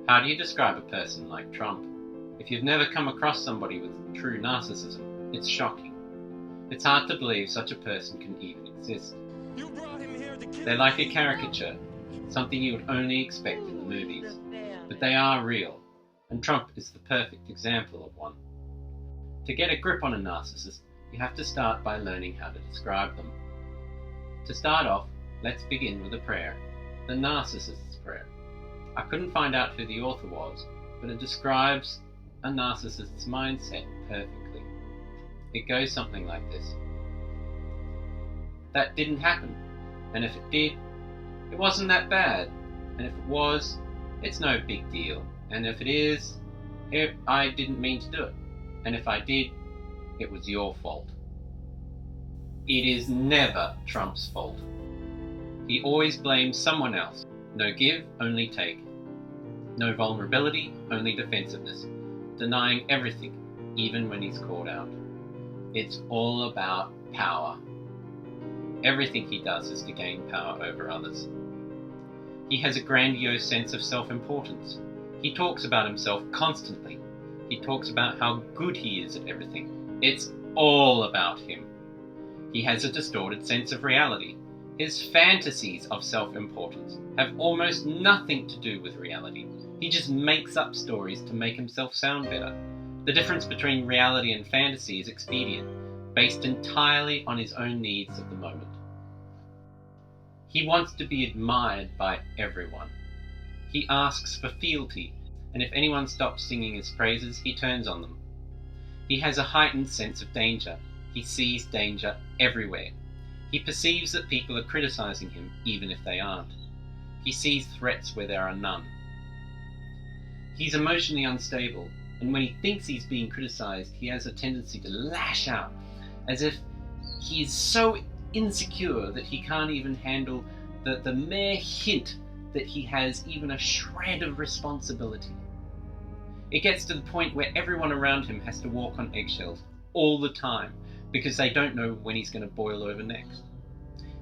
How do you describe a person like Trump? If you've never come across somebody with true narcissism, it's shocking. It's hard to believe such a person can even exist. They're like a caricature, something you would only expect in the movies. But they are real, and Trump is the perfect example of one. To get a grip on a narcissist, you have to start by learning how to describe them. To start off, let's begin with a prayer, the Narcissist's prayer. I couldn't find out who the author was, but it describes a narcissist's mindset perfectly. It goes something like this. That didn't happen, and if it did, it wasn't that bad, and if it was, it's no big deal, and if it is, I didn't mean to do it, and if I did, it was your fault. It is never Trump's fault. He always blames someone else. No give, only take. No vulnerability, only defensiveness. Denying everything, even when he's called out. It's all about power. Everything he does is to gain power over others. He has a grandiose sense of self-importance. He talks about himself constantly. He talks about how good he is at everything. It's all about him. He has a distorted sense of reality. His fantasies of self-importance have almost nothing to do with reality. He just makes up stories to make himself sound better. The difference between reality and fantasy is expedient, based entirely on his own needs of the moment. He wants to be admired by everyone. He asks for fealty, and if anyone stops singing his praises, he turns on them. He has a heightened sense of danger. He sees danger everywhere. He perceives that people are criticizing him, even if they aren't. He sees threats where there are none. He's emotionally unstable, and when he thinks he's being criticized, he has a tendency to lash out, as if he is so insecure that he can't even handle the mere hint that he has even a shred of responsibility. It gets to the point where everyone around him has to walk on eggshells all the time, because they don't know when he's going to boil over next.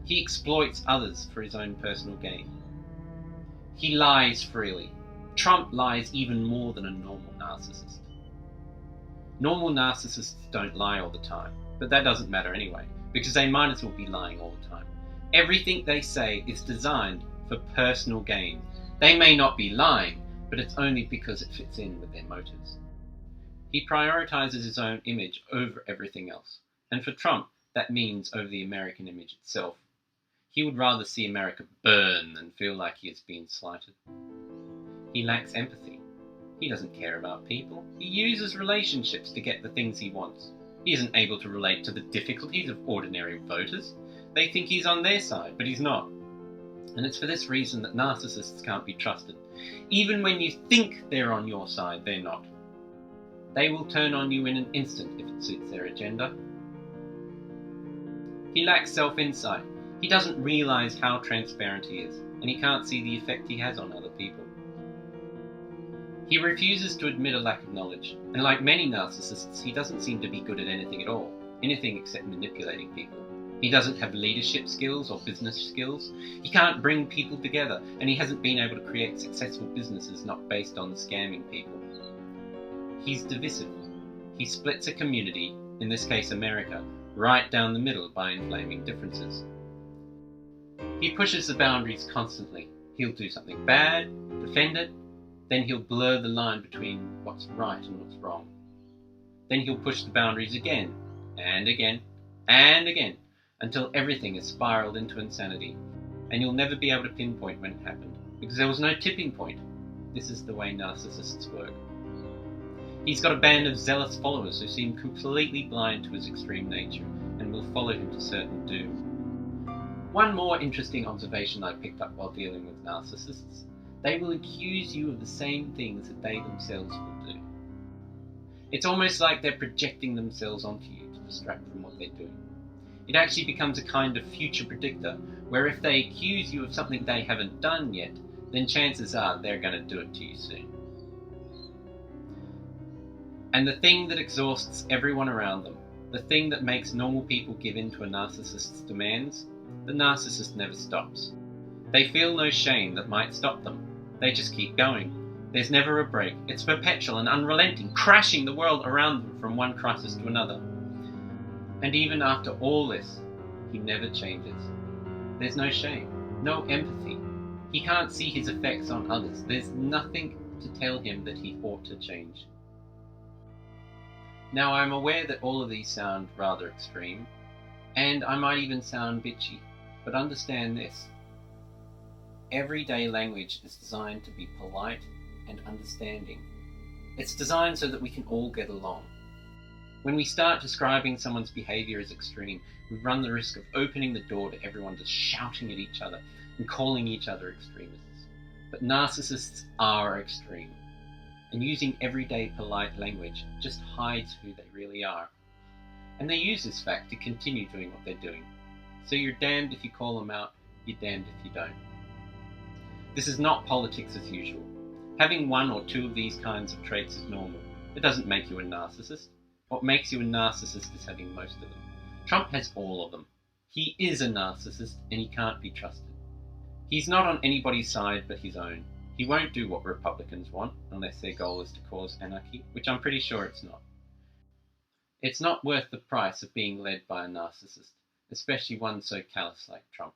He exploits others for his own personal gain. He lies freely. Trump lies even more than a normal narcissist. Normal narcissists don't lie all the time, but that doesn't matter anyway, because they might as well be lying all the time. Everything they say is designed for personal gain. They may not be lying, but it's only because it fits in with their motives. He prioritizes his own image over everything else, and for Trump, that means over the American image itself. He would rather see America burn than feel like he has been slighted. He lacks empathy. He doesn't care about people. He uses relationships to get the things he wants. He isn't able to relate to the difficulties of ordinary voters. They think he's on their side, but he's not. And it's for this reason that narcissists can't be trusted. Even when you think they're on your side, they're not. They will turn on you in an instant if it suits their agenda. He lacks self-insight. He doesn't realize how transparent he is, and he can't see the effect he has on other people. He refuses to admit a lack of knowledge, and like many narcissists, he doesn't seem to be good at anything at all, anything except manipulating people. He doesn't have leadership skills or business skills. He can't bring people together, and he hasn't been able to create successful businesses not based on scamming people. He's divisive. He splits a community, in this case America, right down the middle by inflaming differences. He pushes the boundaries constantly. He'll do something bad, defend it, then he'll blur the line between what's right and what's wrong. Then he'll push the boundaries again, and again, and again, until everything is spiraled into insanity, and you'll never be able to pinpoint when it happened, because there was no tipping point. This is the way narcissists work. He's got a band of zealous followers who seem completely blind to his extreme nature, and will follow him to certain doom. One more interesting observation I picked up while dealing with narcissists: they will accuse you of the same things that they themselves will do. It's almost like they're projecting themselves onto you to distract from what they're doing. It actually becomes a kind of future predictor, where if they accuse you of something they haven't done yet, then chances are they're going to do it to you soon. And the thing that exhausts everyone around them, the thing that makes normal people give in to a narcissist's demands, the narcissist never stops. They feel no shame that might stop them. They just keep going, There's never a break. It's perpetual and unrelenting, crashing the world around them from one crisis to another. And even after all this, he never changes. There's no shame, no empathy. He can't see his effects on others. There's nothing to tell him that he ought to change. Now, I'm aware that all of these sound rather extreme, and I might even sound bitchy, but understand this. Everyday language is designed to be polite and understanding. It's designed so that we can all get along. When we start describing someone's behaviour as extreme, we run the risk of opening the door to everyone just shouting at each other and calling each other extremists. But narcissists are extreme, and using everyday polite language just hides who they really are. And they use this fact to continue doing what they're doing. So you're damned if you call them out, you're damned if you don't. This is not politics as usual. Having one or two of these kinds of traits is normal. It doesn't make you a narcissist. What makes you a narcissist is having most of them. Trump has all of them. He is a narcissist and he can't be trusted. He's not on anybody's side but his own. He won't do what Republicans want unless their goal is to cause anarchy, which I'm pretty sure it's not. It's not worth the price of being led by a narcissist, especially one so callous like Trump.